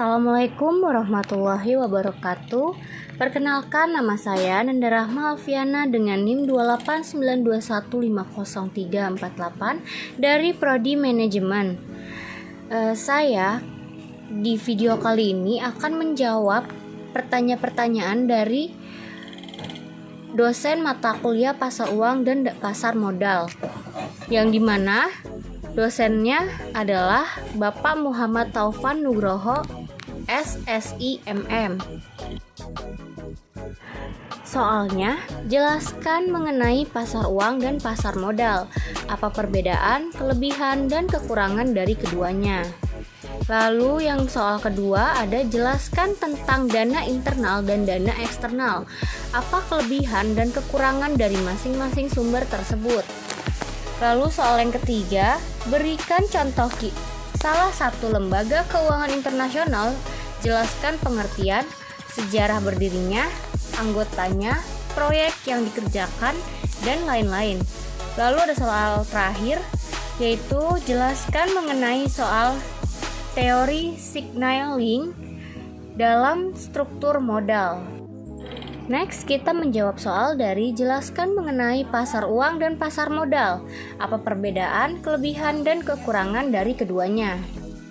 Assalamualaikum warahmatullahi wabarakatuh. Perkenalkan, nama saya Nanda Rahma Alfiana dengan NIM 289215038 dari Prodi Manajemen. Saya di video kali ini akan menjawab pertanyaan-pertanyaan dari dosen mata kuliah pasar uang dan pasar modal, yang dimana dosennya adalah Bapak Muhammad Taufan Nugroho, SSIMM. Soalnya, jelaskan mengenai pasar uang dan pasar modal. Apa perbedaan, kelebihan, dan kekurangan dari keduanya. Lalu yang soal kedua ada jelaskan tentang dana internal dan dana eksternal. Apa kelebihan dan kekurangan dari masing-masing sumber tersebut. Lalu soal yang ketiga, berikan contoh salah satu lembaga keuangan internasional, jelaskan pengertian, sejarah berdirinya, anggotanya, proyek yang dikerjakan, dan lain-lain. Lalu ada soal terakhir, yaitu jelaskan mengenai soal teori signaling dalam struktur modal. Next, kita menjawab soal dari jelaskan mengenai pasar uang dan pasar modal. Apa perbedaan, kelebihan, dan kekurangan dari keduanya?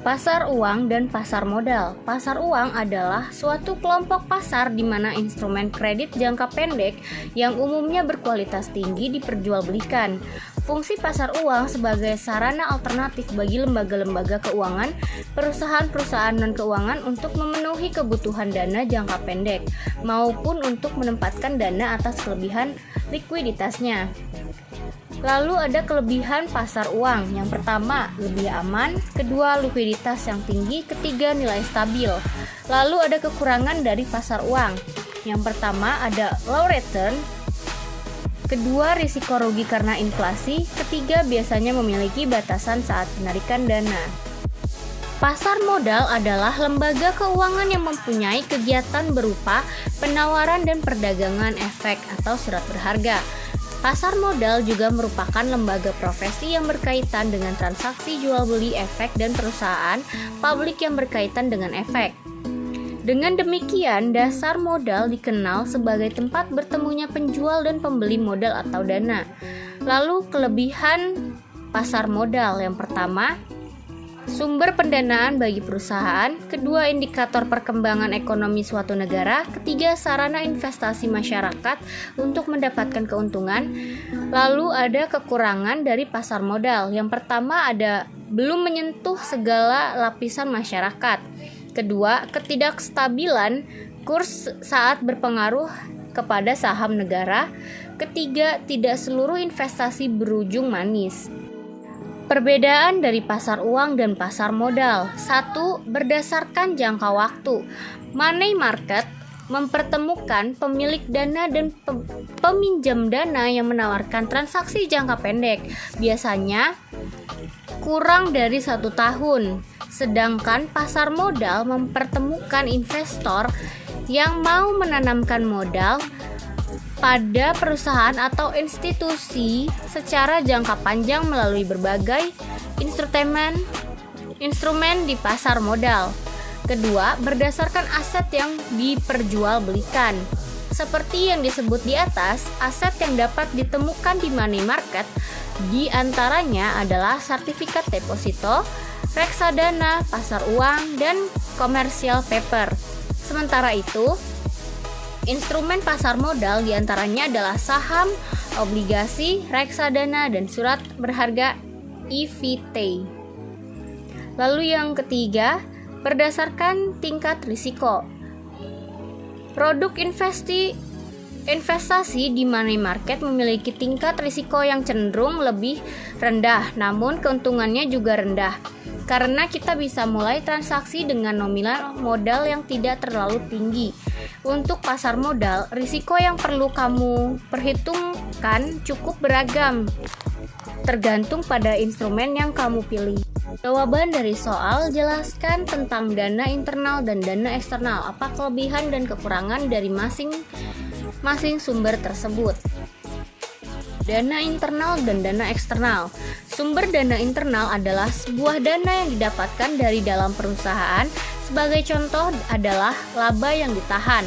Pasar uang dan pasar modal. Pasar uang adalah suatu kelompok pasar di mana instrumen kredit jangka pendek yang umumnya berkualitas tinggi diperjualbelikan. Fungsi pasar uang sebagai sarana alternatif bagi lembaga-lembaga keuangan, perusahaan-perusahaan non-keuangan untuk memenuhi kebutuhan dana jangka pendek maupun untuk menempatkan dana atas kelebihan likuiditasnya. Lalu ada kelebihan pasar uang. Yang pertama, lebih aman. Kedua, likuiditas yang tinggi. Ketiga, nilai stabil. Lalu ada kekurangan dari pasar uang. Yang pertama, ada low return. Kedua, risiko rugi karena inflasi. Ketiga, biasanya memiliki batasan saat penarikan dana. Pasar modal adalah lembaga keuangan yang mempunyai kegiatan berupa penawaran dan perdagangan efek atau surat berharga. Pasar modal juga merupakan lembaga profesi yang berkaitan dengan transaksi jual beli efek dan perusahaan publik yang berkaitan dengan efek. Dengan demikian, dasar modal dikenal sebagai tempat bertemunya penjual dan pembeli modal atau dana. Lalu kelebihan pasar modal yang pertama, sumber pendanaan bagi perusahaan. Kedua, indikator perkembangan ekonomi suatu negara. Ketiga, sarana investasi masyarakat untuk mendapatkan keuntungan. Lalu ada kekurangan dari pasar modal. Yang pertama ada belum menyentuh segala lapisan masyarakat. Kedua, ketidakstabilan kurs saat berpengaruh kepada saham negara. Ketiga, tidak seluruh investasi berujung manis. Perbedaan dari pasar uang dan pasar modal. 1. Berdasarkan jangka waktu. Money market mempertemukan pemilik dana dan peminjam dana yang menawarkan transaksi jangka pendek, biasanya kurang dari 1 tahun. Sedangkan pasar modal mempertemukan investor yang mau menanamkan modal pada perusahaan atau institusi secara jangka panjang melalui berbagai instrumen di pasar modal. Kedua, berdasarkan aset yang diperjualbelikan. Seperti yang disebut di atas, aset yang dapat ditemukan di money market di antaranya adalah sertifikat deposito, reksadana, pasar uang, dan commercial paper. Sementara itu, instrumen pasar modal diantaranya adalah saham, obligasi, reksadana, dan surat berharga EVT. Lalu yang ketiga, berdasarkan tingkat risiko. Produk investasi di money market memiliki tingkat risiko yang cenderung lebih rendah, namun keuntungannya juga rendah. Karena kita bisa mulai transaksi dengan nominal modal yang tidak terlalu tinggi. Untuk pasar modal, risiko yang perlu kamu perhitungkan cukup beragam, tergantung pada instrumen yang kamu pilih. Jawaban dari soal, jelaskan tentang dana internal dan dana eksternal. Apa kelebihan dan kekurangan dari masing-masing sumber tersebut. Dana internal dan dana eksternal. Sumber dana internal adalah sebuah dana yang didapatkan dari dalam perusahaan Sebagai contoh adalah laba yang ditahan.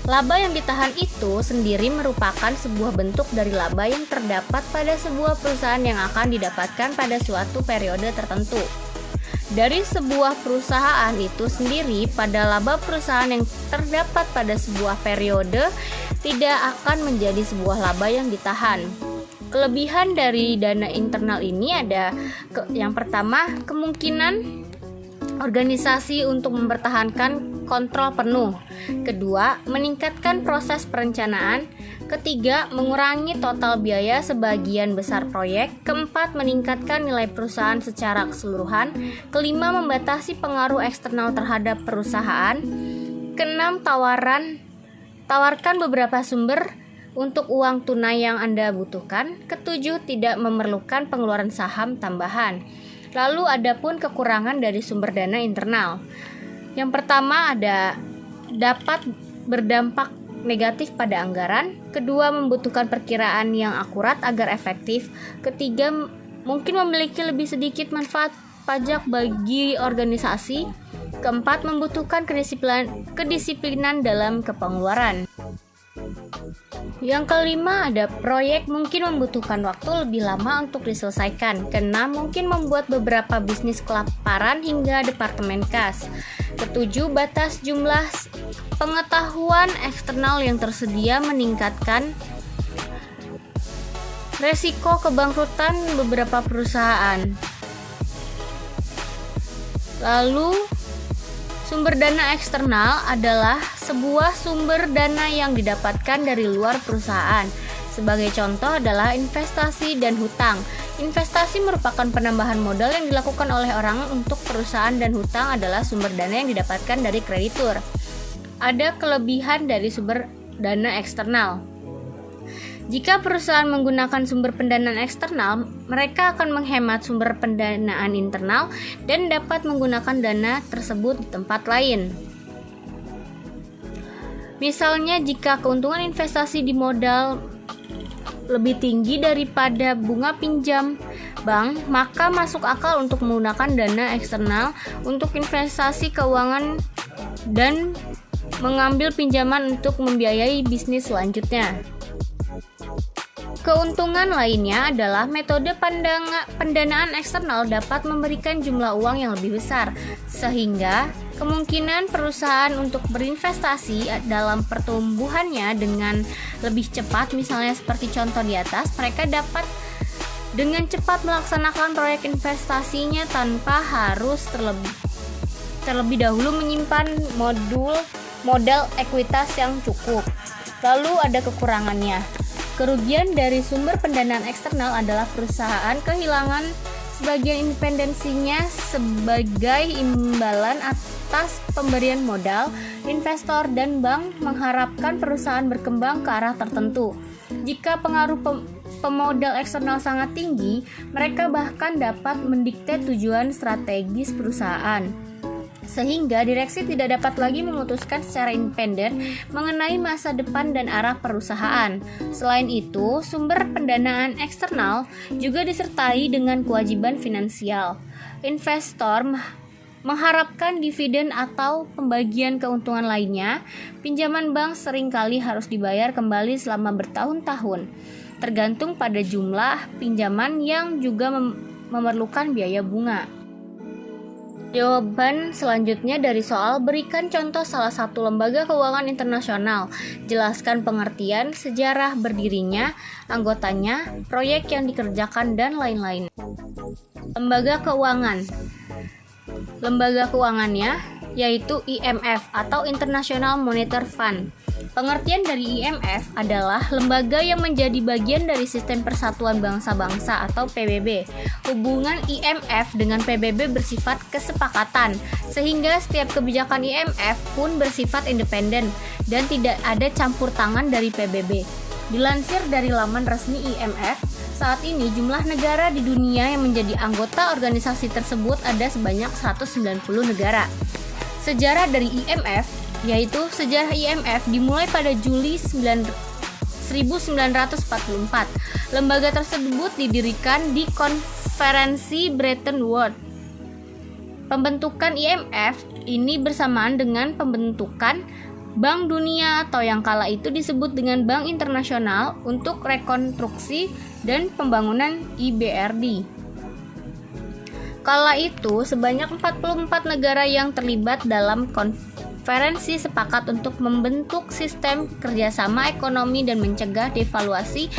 Laba yang ditahan itu sendiri merupakan sebuah bentuk dari laba yang terdapat pada sebuah perusahaan yang akan didapatkan pada suatu periode tertentu. Dari sebuah perusahaan itu sendiri, pada laba perusahaan yang terdapat pada sebuah periode tidak akan menjadi sebuah laba yang ditahan. Kelebihan dari dana internal ini ada yang pertama, kemungkinan organisasi untuk mempertahankan kontrol penuh. Kedua, meningkatkan proses perencanaan. Ketiga, mengurangi total biaya sebagian besar proyek. Keempat, meningkatkan nilai perusahaan secara keseluruhan. Kelima, membatasi pengaruh eksternal terhadap perusahaan. Keenam, tawarkan beberapa sumber untuk uang tunai yang Anda butuhkan. Ketujuh, tidak memerlukan pengeluaran saham tambahan. Lalu adapun kekurangan dari sumber dana internal. Yang pertama dapat berdampak negatif pada anggaran. Kedua, membutuhkan perkiraan yang akurat agar efektif. Ketiga, mungkin memiliki lebih sedikit manfaat pajak bagi organisasi. Keempat, membutuhkan kedisiplinan dalam kepengeluaran. Yang kelima, ada proyek mungkin membutuhkan waktu lebih lama untuk diselesaikan. Keenam, mungkin membuat beberapa bisnis kelaparan hingga departemen kas. Ketujuh, batas jumlah pengetahuan eksternal yang tersedia meningkatkan resiko kebangkrutan beberapa perusahaan. Lalu, sumber dana eksternal adalah sebuah sumber dana yang didapatkan dari luar perusahaan. Sebagai contoh adalah investasi dan hutang. Investasi merupakan penambahan modal yang dilakukan oleh orang untuk perusahaan, dan hutang adalah sumber dana yang didapatkan dari kreditur. Ada kelebihan dari sumber dana eksternal. Jika perusahaan menggunakan sumber pendanaan eksternal, mereka akan menghemat sumber pendanaan internal dan dapat menggunakan dana tersebut di tempat lain. Misalnya, jika keuntungan investasi di modal lebih tinggi daripada bunga pinjam bank, maka masuk akal untuk menggunakan dana eksternal untuk investasi keuangan dan mengambil pinjaman untuk membiayai bisnis selanjutnya. Keuntungan lainnya adalah metode pendanaan eksternal dapat memberikan jumlah uang yang lebih besar, sehingga kemungkinan perusahaan untuk berinvestasi dalam pertumbuhannya dengan lebih cepat. Misalnya seperti contoh di atas, mereka dapat dengan cepat melaksanakan proyek investasinya tanpa harus terlebih dahulu menyimpan modal ekuitas yang cukup. Lalu ada kekurangannya. Kerugian dari sumber pendanaan eksternal adalah perusahaan kehilangan sebagian independensinya sebagai imbalan atas pemberian modal. Investor dan bank mengharapkan perusahaan berkembang ke arah tertentu. Jika pengaruh pemodal eksternal sangat tinggi, mereka bahkan dapat mendikte tujuan strategis perusahaan, sehingga direksi tidak dapat lagi memutuskan secara independen mengenai masa depan dan arah perusahaan. Selain itu, sumber pendanaan eksternal juga disertai dengan kewajiban finansial. Investor mengharapkan dividen atau pembagian keuntungan lainnya. Pinjaman bank seringkali harus dibayar kembali selama bertahun-tahun, tergantung pada jumlah pinjaman yang juga memerlukan biaya bunga. Jawaban selanjutnya dari soal, berikan contoh salah satu lembaga keuangan internasional. Jelaskan pengertian, sejarah berdirinya, anggotanya, proyek yang dikerjakan, dan lain-lain. Lembaga keuangan. Lembaga keuangannya yaitu IMF atau International Monetary Fund. Pengertian dari IMF adalah lembaga yang menjadi bagian dari Sistem Persatuan Bangsa-Bangsa atau PBB. Hubungan IMF dengan PBB bersifat kesepakatan, sehingga setiap kebijakan IMF pun bersifat independen dan tidak ada campur tangan dari PBB. Dilansir dari laman resmi IMF, saat ini jumlah negara di dunia yang menjadi anggota organisasi tersebut ada sebanyak 190 negara. Sejarah dari IMF, yaitu sejarah IMF dimulai pada Juli 1944. Lembaga tersebut didirikan di Konferensi Bretton Woods. Pembentukan IMF Ini bersamaan dengan pembentukan Bank Dunia atau yang kala itu disebut dengan Bank Internasional untuk Rekonstruksi dan Pembangunan IBRD. Kala itu sebanyak 44 negara yang terlibat dalam konferensi sepakat untuk membentuk sistem kerjasama ekonomi dan mencegah devaluasi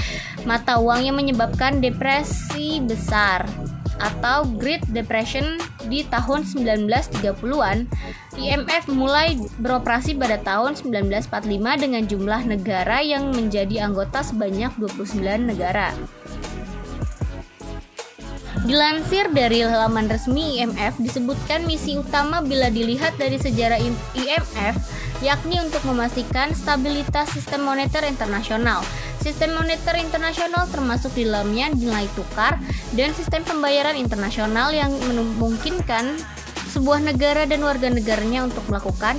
mata uang yang menyebabkan depresi besar atau Great Depression di tahun 1930-an. IMF mulai beroperasi pada tahun 1945 dengan jumlah negara yang menjadi anggota sebanyak 29 negara. Dilansir dari laman resmi IMF, disebutkan misi utama bila dilihat dari sejarah IMF yakni untuk memastikan stabilitas sistem moneter internasional. Sistem moneter internasional termasuk di dalamnya nilai tukar dan sistem pembayaran internasional yang memungkinkan sebuah negara dan warga negaranya untuk melakukan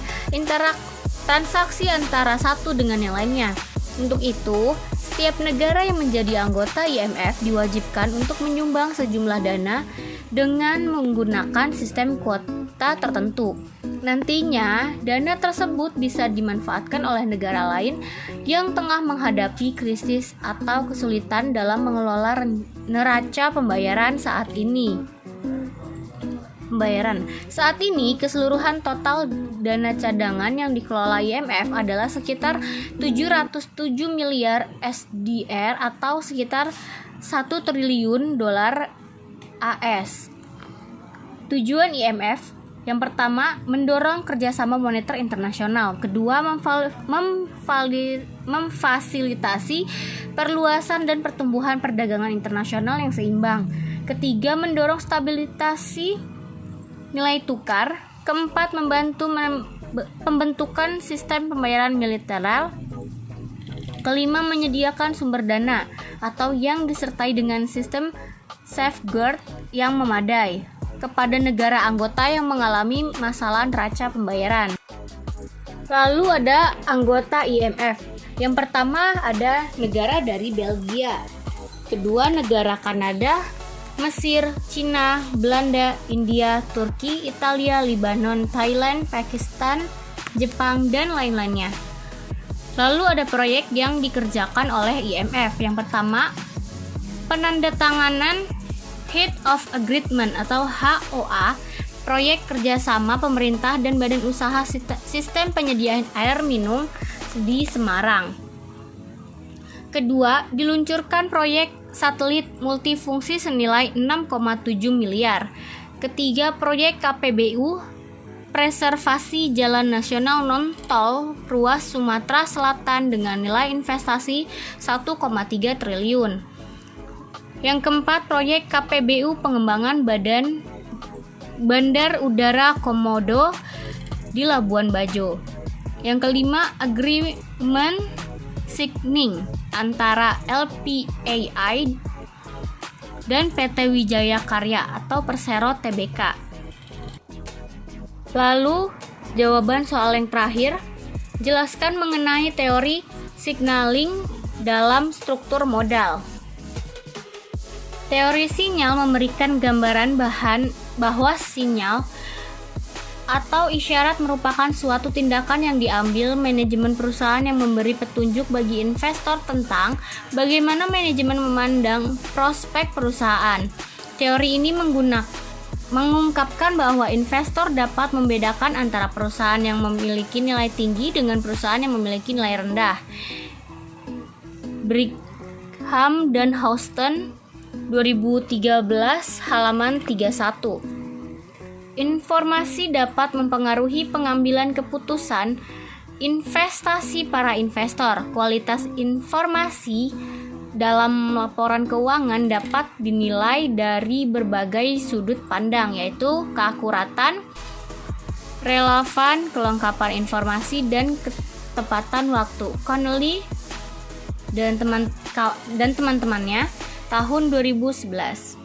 transaksi antara satu dengan yang lainnya. Untuk itu, setiap negara yang menjadi anggota IMF diwajibkan untuk menyumbang sejumlah dana dengan menggunakan sistem kuota tertentu. Nantinya, dana tersebut bisa dimanfaatkan oleh negara lain yang tengah menghadapi krisis atau kesulitan dalam mengelola neraca pembayaran saat ini. Saat ini, keseluruhan total dana cadangan yang dikelola IMF adalah sekitar 707 miliar SDR atau sekitar 1 triliun dolar AS. Tujuan IMF yang pertama, mendorong kerjasama moneter internasional. Kedua, memfasilitasi perluasan dan pertumbuhan perdagangan internasional yang seimbang. Ketiga, mendorong stabilisasi nilai tukar. Keempat, membantu pembentukan sistem pembayaran bilateral. Kelima, menyediakan sumber dana atau yang disertai dengan sistem safeguard yang memadai kepada negara anggota yang mengalami masalah neraca pembayaran. Lalu ada anggota IMF. Yang pertama ada negara dari Belgia. Kedua, negara Kanada, Mesir, Cina, Belanda, India, Turki, Italia, Lebanon, Thailand, Pakistan, Jepang, dan lain-lainnya. Lalu ada proyek yang dikerjakan oleh IMF. Yang pertama, penandatanganan Head of Agreement atau HOA, proyek kerjasama pemerintah dan badan usaha sistem penyediaan air minum di Semarang. Kedua, diluncurkan proyek satelit multifungsi senilai 6,7 miliar. Ketiga, proyek KPBU, preservasi jalan nasional non-tol ruas Sumatera Selatan dengan nilai investasi 1,3 triliun. Yang keempat, proyek KPBU pengembangan Bandar Udara Komodo di Labuan Bajo. Yang kelima, agreement signing antara LPAI dan PT Wijaya Karya atau Persero Tbk. Lalu, jawaban soal yang terakhir, jelaskan mengenai teori signaling dalam struktur modal. Teori sinyal memberikan gambaran bahwa sinyal atau isyarat merupakan suatu tindakan yang diambil manajemen perusahaan yang memberi petunjuk bagi investor tentang bagaimana manajemen memandang prospek perusahaan. Teori ini mengungkapkan bahwa investor dapat membedakan antara perusahaan yang memiliki nilai tinggi dengan perusahaan yang memiliki nilai rendah. Brigham dan Houston 2013 halaman 31. Informasi dapat mempengaruhi pengambilan keputusan investasi para investor. Kualitas informasi dalam laporan keuangan dapat dinilai dari berbagai sudut pandang, yaitu keakuratan, relevan, kelengkapan informasi, dan ketepatan waktu. Connelly dan teman-temannya tahun 2011.